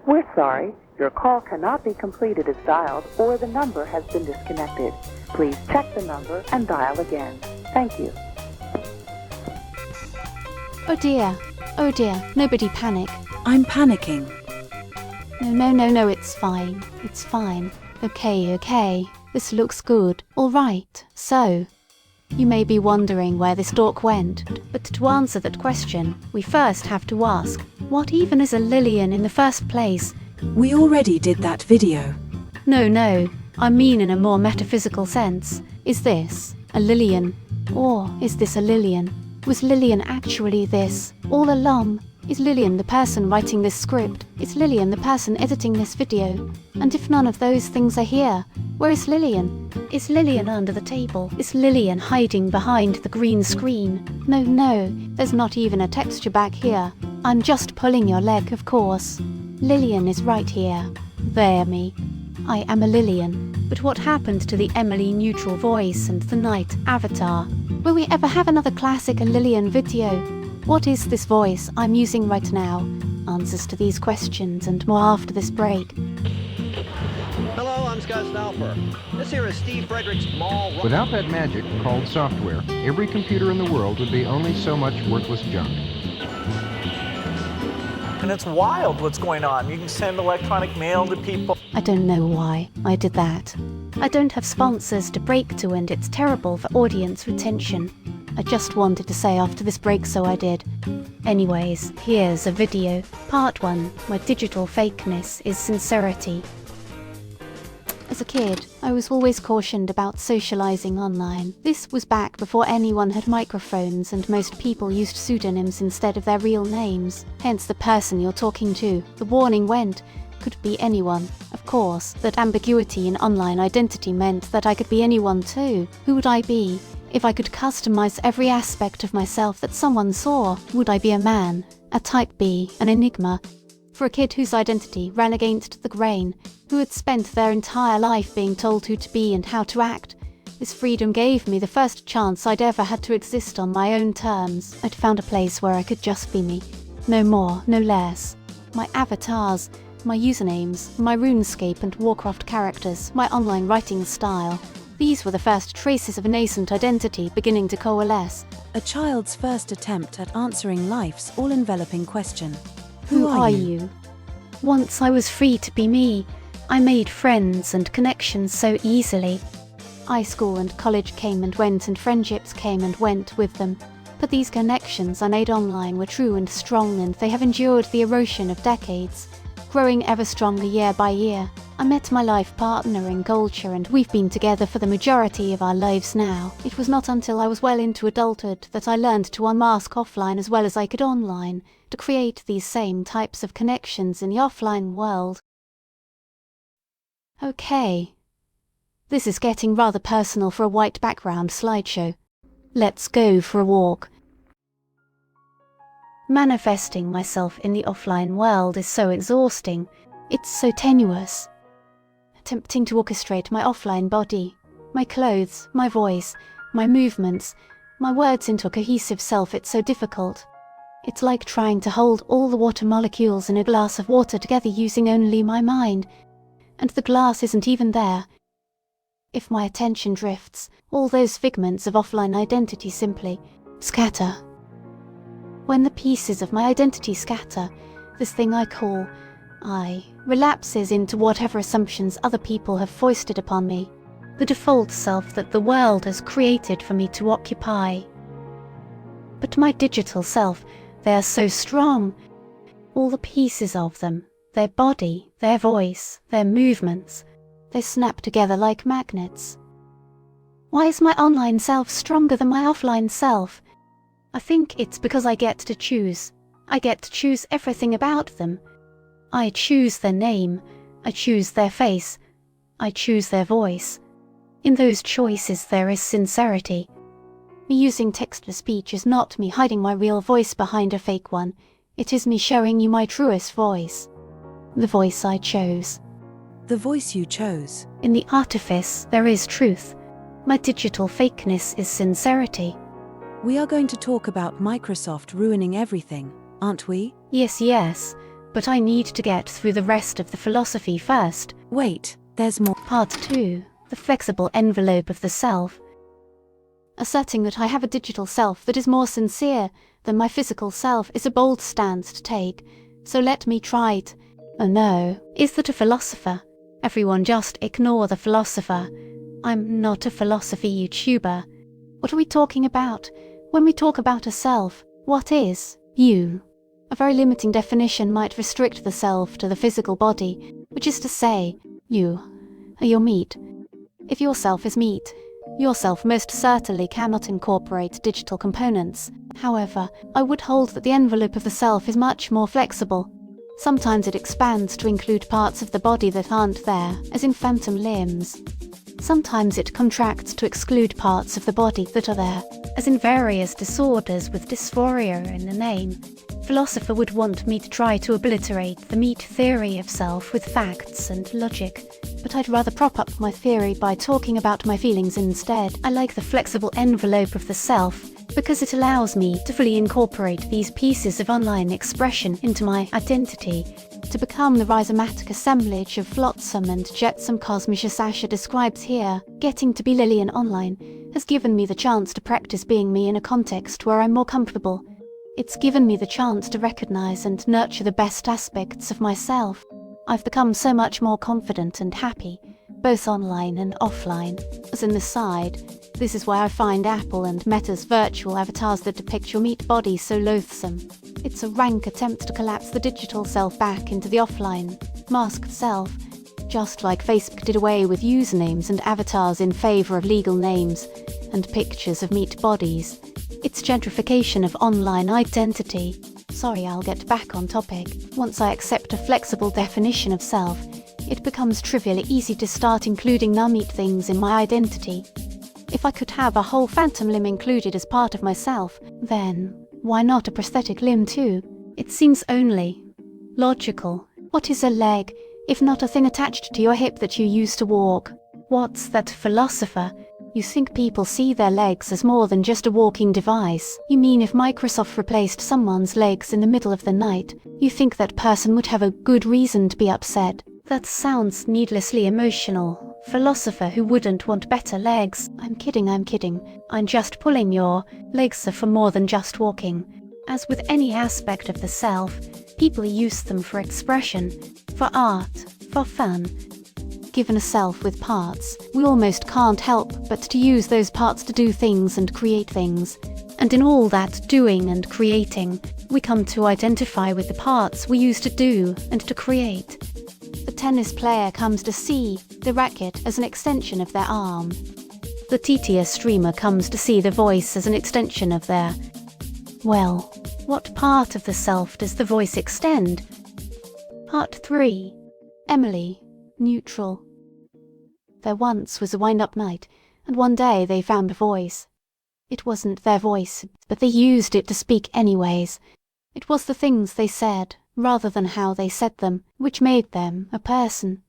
We're sorry. Your call cannot be completed as dialed or the number has been disconnected. Please check the number and dial again. Thank you. Oh dear, nobody panic. I'm panicking. No, it's fine. It's fine. Okay. This looks good. All right. So, you may be wondering where this talk went, but to answer that question, we first have to ask, what even is a Lillian in the first place? We already did that video. No, I mean in a more metaphysical sense. Is this a Lillian? Or is this a Lillian? Was Lillian actually this, all along? Is Lillian the person writing this script? Is Lillian the person editing this video? And if none of those things are here, where is Lillian? Is Lillian under the table? Is Lillian hiding behind the green screen? No, there's not even a texture back here. I'm just pulling your leg, of course. Lillian is right here. There me. I am a Lillian. But what happened to the Emily neutral voice and the night avatar? Will we ever have another classic Lillian video? What is this voice I'm using right now? Answers to these questions and more after this break. Hello, I'm Scott Stauffer. This here is Steve Frederick's Mall... Without that magic called software, every computer in the world would be only so much worthless junk. And it's wild what's going on. You can send electronic mail to people. I don't know why I did that. I don't have sponsors to break to and it's terrible for audience retention. I just wanted to say after this break, so I did. Anyways, here's a video. Part 1, my digital fakeness is sincerity. As a kid, I was always cautioned about socializing online. This was back before anyone had microphones and most people used pseudonyms instead of their real names. Hence the person you're talking to. The warning went, could be anyone. Of course, that ambiguity in online identity meant that I could be anyone too. Who would I be? If I could customize every aspect of myself that someone saw, would I be a man, a type B, an enigma? For a kid whose identity ran against the grain, who had spent their entire life being told who to be and how to act, this freedom gave me the first chance I'd ever had to exist on my own terms. I'd found a place where I could just be me. No more, no less. My avatars, my usernames, my RuneScape and Warcraft characters, my online writing style. These were the first traces of a nascent identity beginning to coalesce. A child's first attempt at answering life's all-enveloping question. Who are you? Once I was free to be me. I made friends and connections so easily. High school and college came and went and friendships came and went with them. But these connections I made online were true and strong and they have endured the erosion of decades, growing ever stronger year by year. I met my life partner in culture and we've been together for the majority of our lives now. It was not until I was well into adulthood that I learned to unmask offline as well as I could online, to create these same types of connections in the offline world. Okay. This is getting rather personal for a white background slideshow. Let's go for a walk. Manifesting myself in the offline world is so exhausting. It's so tenuous. Attempting to orchestrate my offline body, my clothes, my voice, my movements, my words into a cohesive self, it's so difficult. It's like trying to hold all the water molecules in a glass of water together using only my mind. And the glass isn't even there. If my attention drifts, all those figments of offline identity simply scatter. When the pieces of my identity scatter, this thing I call I relapses into whatever assumptions other people have foisted upon me, the default self that the world has created for me to occupy. But my digital self, they are so strong. All the pieces of them, their body, their voice, their movements, they snap together like magnets. Why is my online self stronger than my offline self? I think it's because I get to choose. I get to choose everything about them. I choose their name, I choose their face, I choose their voice. In those choices there is sincerity. Me using text-to-speech is not me hiding my real voice behind a fake one. It is me showing you my truest voice. The voice I chose. The voice you chose. In the artifice there is truth. My digital fakeness is sincerity. We are going to talk about Microsoft ruining everything, aren't we? Yes. But I need to get through the rest of the philosophy first. Wait, there's more. Part 2. The flexible envelope of the self. Asserting that I have a digital self that is more sincere than my physical self is a bold stance to take, so let me try it. Oh no, is that a philosopher? Everyone just ignore the philosopher. I'm not a philosophy YouTuber. What are we talking about? When we talk about a self, what is you? A very limiting definition might restrict the self to the physical body, which is to say, you are your meat. If your self is meat, your self most certainly cannot incorporate digital components. However, I would hold that the envelope of the self is much more flexible. Sometimes it expands to include parts of the body that aren't there, as in phantom limbs. Sometimes it contracts to exclude parts of the body that are there, as in various disorders with dysphoria in the name. Philosopher would want me to try to obliterate the meat theory of self with facts and logic, but I'd rather prop up my theory by talking about my feelings instead. I like the flexible envelope of the self because it allows me to fully incorporate these pieces of online expression into my identity, to become the rhizomatic assemblage of flotsam and jetsam cosmic as Sasha describes here. Getting to be Lillian online has given me the chance to practice being me in a context where I'm more comfortable. It's given me the chance to recognize and nurture the best aspects of myself. I've become so much more confident and happy, both online and offline. As an aside, this is why I find Apple and Meta's virtual avatars that depict your meat body so loathsome. It's a rank attempt to collapse the digital self back into the offline, masked self, just like Facebook did away with usernames and avatars in favor of legal names and pictures of meat bodies. It's gentrification of online identity. Sorry, I'll get back on topic. Once I accept a flexible definition of self, it becomes trivially easy to start including non-meat things in my identity. If I could have a whole phantom limb included as part of myself, then why not a prosthetic limb too? It seems only logical. What is a leg, if not a thing attached to your hip that you use to walk? What's that philosopher? You think people see their legs as more than just a walking device? You mean if Microsoft replaced someone's legs in the middle of the night, you think that person would have a good reason to be upset? That sounds needlessly emotional. Philosopher who wouldn't want better legs. I'm kidding. I'm just pulling your legs are for more than just walking. As with any aspect of the self, people use them for expression, for art, for fun. Given a self with parts, we almost can't help but to use those parts to do things and create things. And in all that doing and creating, we come to identify with the parts we use to do and to create. The tennis player comes to see the racket as an extension of their arm. The TTS streamer comes to see the voice as an extension of their... Well, what part of the self does the voice extend? Part 3. Emily. Neutral. There once was a wind-up night, and one day they found a voice. It wasn't their voice, but they used it to speak anyways. It was the things they said, rather than how they said them, which made them a person.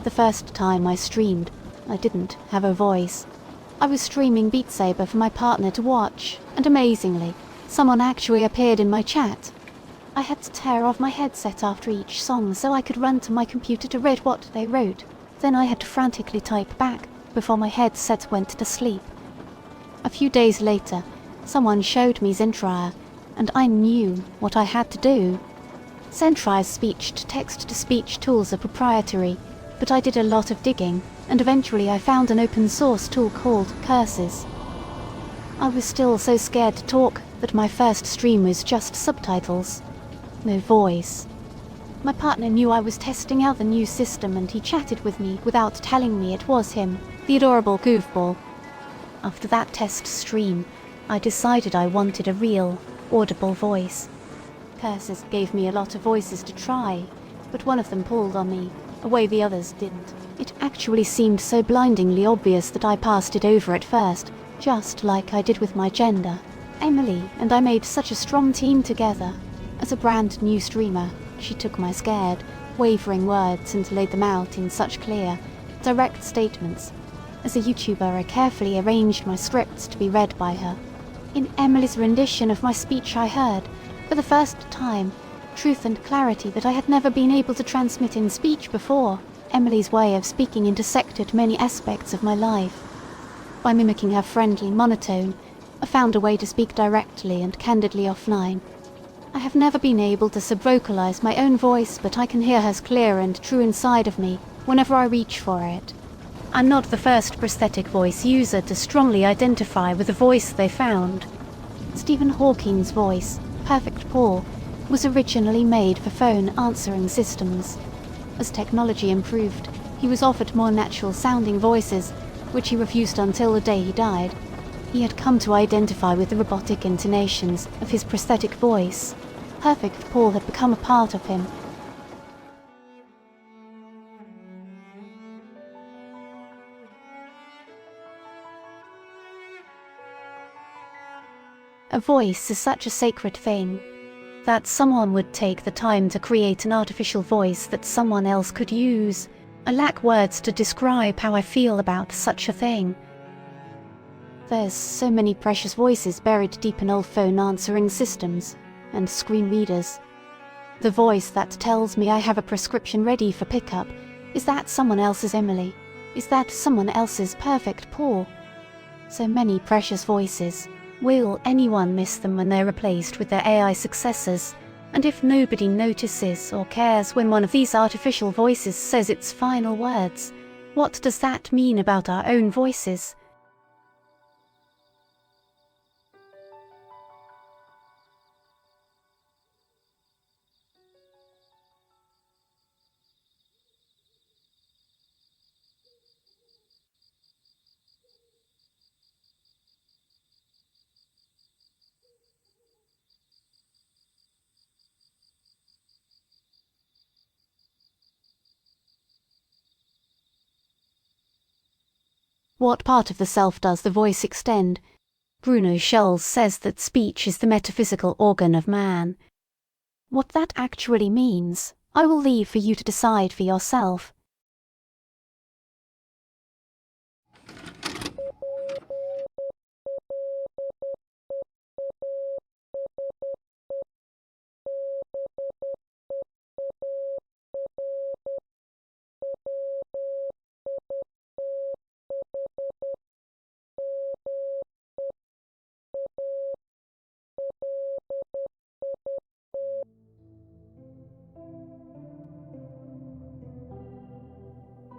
The first time I streamed, I didn't have a voice. I was streaming Beat Saber for my partner to watch, and amazingly, someone actually appeared in my chat. I had to tear off my headset after each song so I could run to my computer to read what they wrote. Then I had to frantically type back before my headset went to sleep. A few days later, someone showed me Zentrier, and I knew what I had to do. Zentrier's speech-to-text-to-speech tools are proprietary, but I did a lot of digging, and eventually I found an open-source tool called Curses. I was still so scared to talk that my first stream was just subtitles. No voice. My partner knew I was testing out the new system and he chatted with me without telling me it was him, the adorable goofball. After that test stream, I decided I wanted a real, audible voice. Curses gave me a lot of voices to try, but one of them pulled on me, a way the others didn't. It actually seemed so blindingly obvious that I passed it over at first, just like I did with my gender. Emily and I made such a strong team together. As a brand new streamer, she took my scared, wavering words and laid them out in such clear, direct statements. As a YouTuber, I carefully arranged my scripts to be read by her. In Emily's rendition of my speech I heard, for the first time, truth and clarity that I had never been able to transmit in speech before. Emily's way of speaking intersected many aspects of my life. By mimicking her friendly monotone, I found a way to speak directly and candidly offline. I have never been able to subvocalize my own voice, but I can hear hers clear and true inside of me whenever I reach for it. I'm not the first prosthetic voice user to strongly identify with the voice they found. Stephen Hawking's voice, Perfect Paul, was originally made for phone answering systems. As technology improved, he was offered more natural-sounding voices, which he refused until the day he died. He had come to identify with the robotic intonations of his prosthetic voice. Perfect Paul had become a part of him. A voice is such a sacred thing that someone would take the time to create an artificial voice that someone else could use. I lack words to describe how I feel about such a thing. There's so many precious voices buried deep in old phone answering systems and screen readers. The voice that tells me I have a prescription ready for pickup, is that someone else's Emily? Is that someone else's Perfect Paul? So many precious voices. Will anyone miss them when they're replaced with their AI successors? And if nobody notices or cares when one of these artificial voices says its final words, what does that mean about our own voices? What part of the self does the voice extend? Bruno Scholz says that speech is the metaphysical organ of man. What that actually means, I will leave for you to decide for yourself.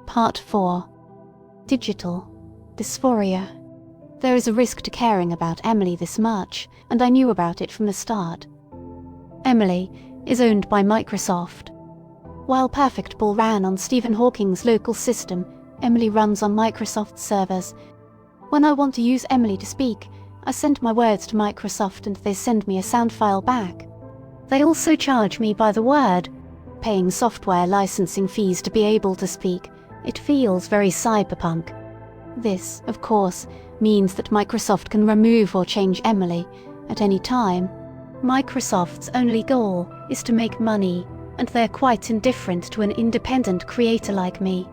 Part 4. Digital. Dysphoria. There is a risk to caring about Emily this much, and I knew about it from the start. Emily is owned by Microsoft. While Perfect Paul ran on Stephen Hawking's local system, Emily runs on Microsoft servers. When I want to use Emily to speak, I send my words to Microsoft and they send me a sound file back. They also charge me by the word, paying software licensing fees to be able to speak. It feels very cyberpunk. This, of course, means that Microsoft can remove or change Emily at any time. Microsoft's only goal is to make money, and they're quite indifferent to an independent creator like me.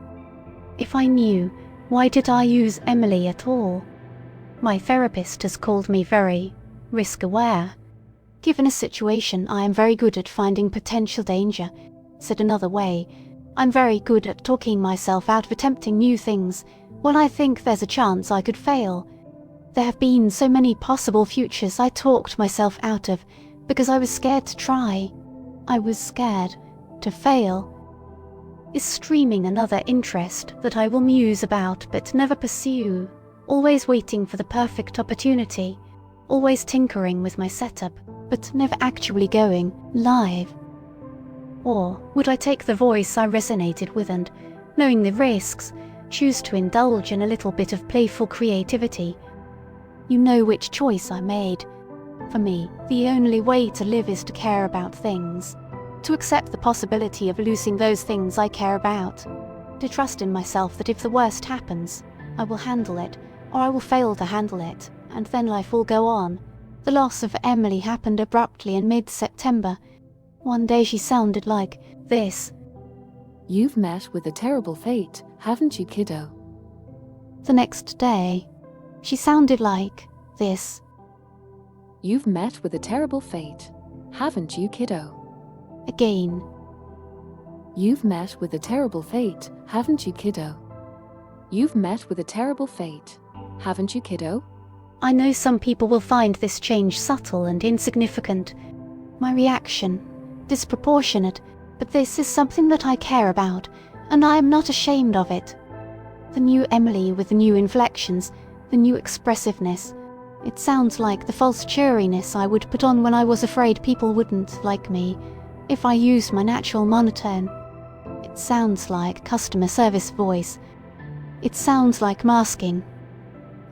If I knew, why did I use Emily at all? My therapist has called me very risk-aware. Given a situation, I am very good at finding potential danger. Said another way, I'm very good at talking myself out of attempting new things when I think there's a chance I could fail. There have been so many possible futures I talked myself out of because I was scared to try. I was scared to fail. Is streaming another interest that I will muse about but never pursue, always waiting for the perfect opportunity, always tinkering with my setup but never actually going live? Or would I take the voice I resonated with and, knowing the risks, choose to indulge in a little bit of playful creativity? You know which choice I made. For me, the only way to live is to care about things, to accept the possibility of losing those things I care about, to trust in myself that if the worst happens, I will handle it, or I will fail to handle it, and then life will go on. The loss of Emily happened abruptly in mid-September. One day she sounded like this. You've met with a terrible fate, haven't you, kiddo? The next day, she sounded like this. You've met with a terrible fate, haven't you, kiddo? Again. You've met with a terrible fate, haven't you, kiddo? You've met with a terrible fate, haven't you, kiddo? I know some people will find this change subtle and insignificant. My reaction, disproportionate, but this is something that I care about, and I am not ashamed of it. The new Emily with the new inflections, the new expressiveness. It sounds like the false cheeriness I would put on when I was afraid people wouldn't like me if I used my natural monotone. It sounds like customer service voice. It sounds like masking.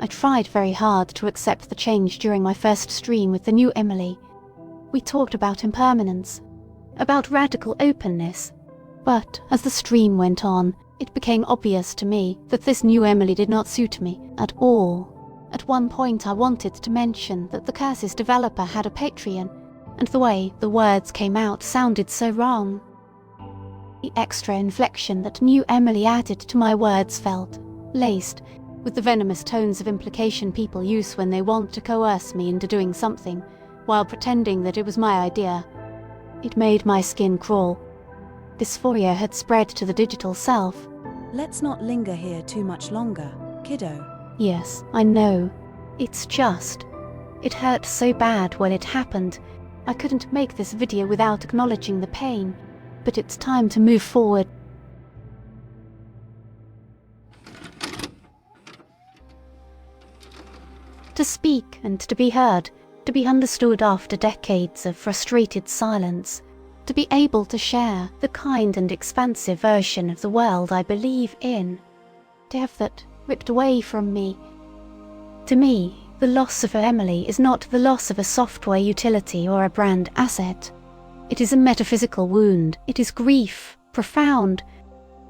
I tried very hard to accept the change during my first stream with the new Emily. We talked about impermanence, about radical openness. But as the stream went on, it became obvious to me that this new Emily did not suit me at all. At one point I wanted to mention that the Curses developer had a Patreon, and the way the words came out sounded so wrong. The extra inflection that new Emily added to my words felt laced with the venomous tones of implication people use when they want to coerce me into doing something, while pretending that it was my idea. It made my skin crawl. Dysphoria had spread to the digital self. Let's not linger here too much longer, kiddo. Yes, I know. It's just. It hurt so bad when it happened. I couldn't make this video without acknowledging the pain. But it's time to move forward. To speak and to be heard, to be understood after decades of frustrated silence, to be able to share the kind and expansive version of the world I believe in, to have that ripped away from me. To me, the loss of Emily is not the loss of a software utility or a brand asset. It is a metaphysical wound, it is grief, profound,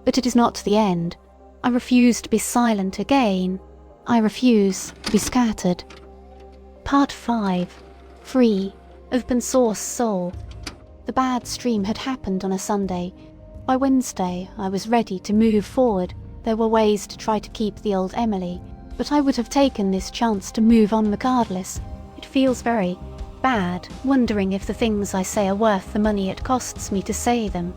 but it is not the end. I refuse to be silent again. I refuse to be scattered. Part 5. Free. Open source soul. The bad stream had happened on a Sunday. By Wednesday, I was ready to move forward. There were ways to try to keep the old Emily, but I would have taken this chance to move on regardless. It feels very bad, wondering if the things I say are worth the money it costs me to say them.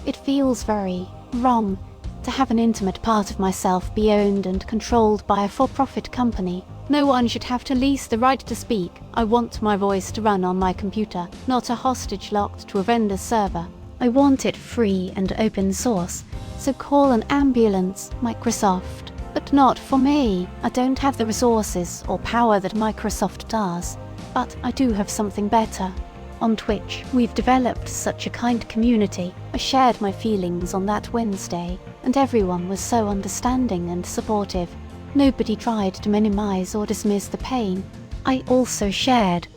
It feels very wrong to have an intimate part of myself be owned and controlled by a for-profit company. No one should have to lease the right to speak. I want my voice to run on my computer, not a hostage locked to a vendor's server. I want it free and open source, so call an ambulance, Microsoft. But not for me. I don't have the resources or power that Microsoft does. But I do have something better. On Twitch, we've developed such a kind community. I shared my feelings on that Wednesday, and everyone was so understanding and supportive. Nobody tried to minimize or dismiss the pain. I also shared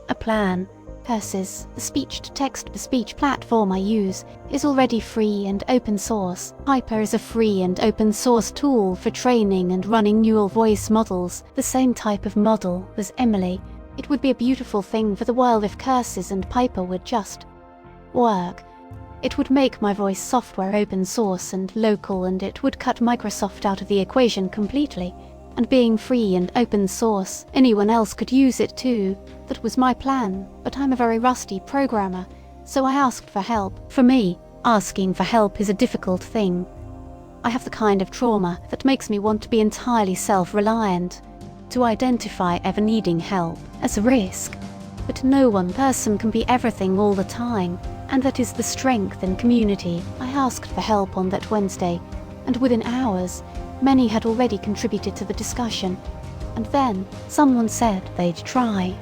a plan. Curses, the speech-to-text-to-speech platform I use, is already free and open source. Hyper is a free and open source tool for training and running neural voice models, the same type of model as Emily. It would be a beautiful thing for the world if Curses and Piper would just work. It would make my voice software open source and local, and it would cut Microsoft out of the equation completely. And being free and open source, anyone else could use it too. That was my plan, but I'm a very rusty programmer, so I asked for help. For me, asking for help is a difficult thing. I have the kind of trauma that makes me want to be entirely self-reliant, to identify ever needing help as a risk. But no one person can be everything all the time, and that is the strength in community. I asked for help on that Wednesday, and within hours, many had already contributed to the discussion. And then, someone said they'd try.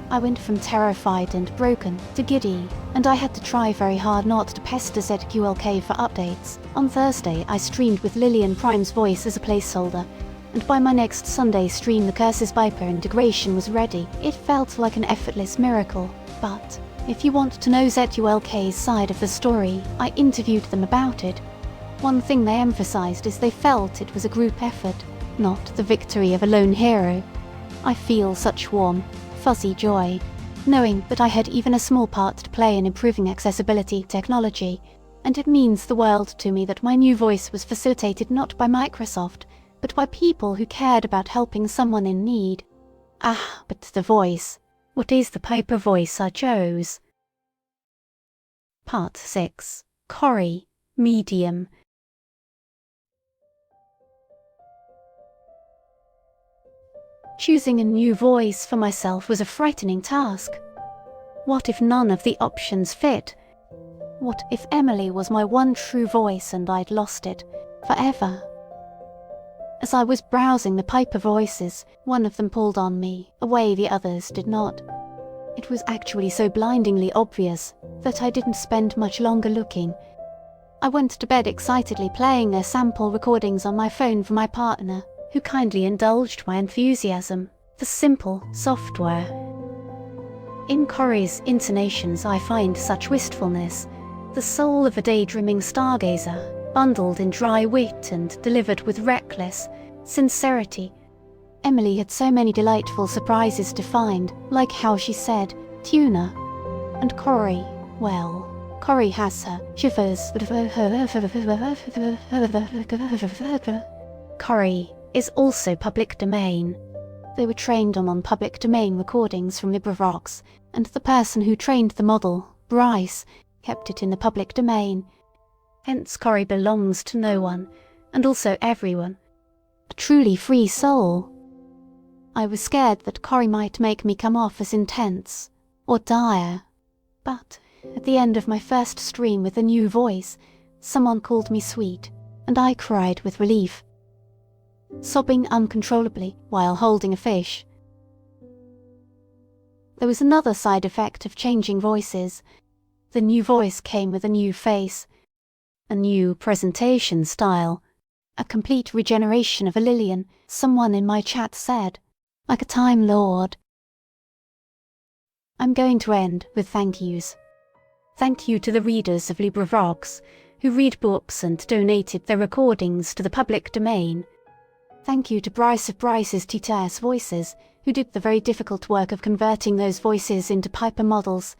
I went from terrified and broken to giddy, and I had to try very hard not to pester ZQLK for updates. On Thursday, I streamed with Lillian Prime's voice as a placeholder, and by my next Sunday stream the Curses Viper integration was ready. It felt like an effortless miracle, but if you want to know ZQLK's side of the story, I interviewed them about it. One thing they emphasized is they felt it was a group effort, not the victory of a lone hero. I feel such warm, fuzzy joy, knowing that I had even a small part to play in improving accessibility technology, and it means the world to me that my new voice was facilitated not by Microsoft, but by people who cared about helping someone in need. Ah, but the voice. What is the Piper voice I chose? Part 6. Cori, medium. Choosing a new voice for myself was a frightening task. What if none of the options fit? What if Emily was my one true voice and I'd lost it forever? As I was browsing the Piper voices, one of them pulled on me, a way the others did not. It was actually so blindingly obvious that I didn't spend much longer looking. I went to bed excitedly playing their sample recordings on my phone for my partner, who kindly indulged my enthusiasm. The simple software. In Cori's intonations I find such wistfulness, the soul of a daydreaming stargazer, bundled in dry wit and delivered with reckless sincerity. Emily had so many delightful surprises to find, like how she said, tuna. And Cori, well, Cori has her shivers. Cori is also public domain. They were trained on public domain recordings from LibriVox, and the person who trained the model, Bryce, kept it in the public domain. Hence Cori belongs to no one, and also everyone. A truly free soul. I was scared that Cori might make me come off as intense, or dire. But, at the end of my first stream with a new voice, someone called me sweet, and I cried with relief, sobbing uncontrollably while holding a fish. There was another side effect of changing voices. The new voice came with a new face, a new presentation style, a complete regeneration of a Lillian, someone in my chat said, like a Time Lord. I'm going to end with thank yous. Thank you to the readers of LibriVox, who read books and donated their recordings to the public domain. Thank you to Bryce of Bryce's TTS Voices, who did the very difficult work of converting those voices into Piper models,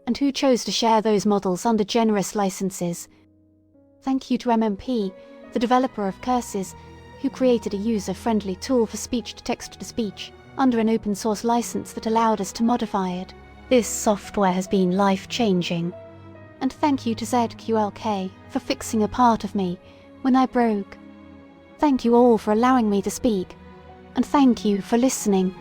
and who chose to share those models under generous licenses. Thank you to MMP, the developer of Curses, who created a user-friendly tool for speech-to-text-to-speech under an open-source license that allowed us to modify it. This software has been life-changing. And thank you to ZQLK for fixing a part of me when I broke. Thank you all for allowing me to speak. And thank you for listening.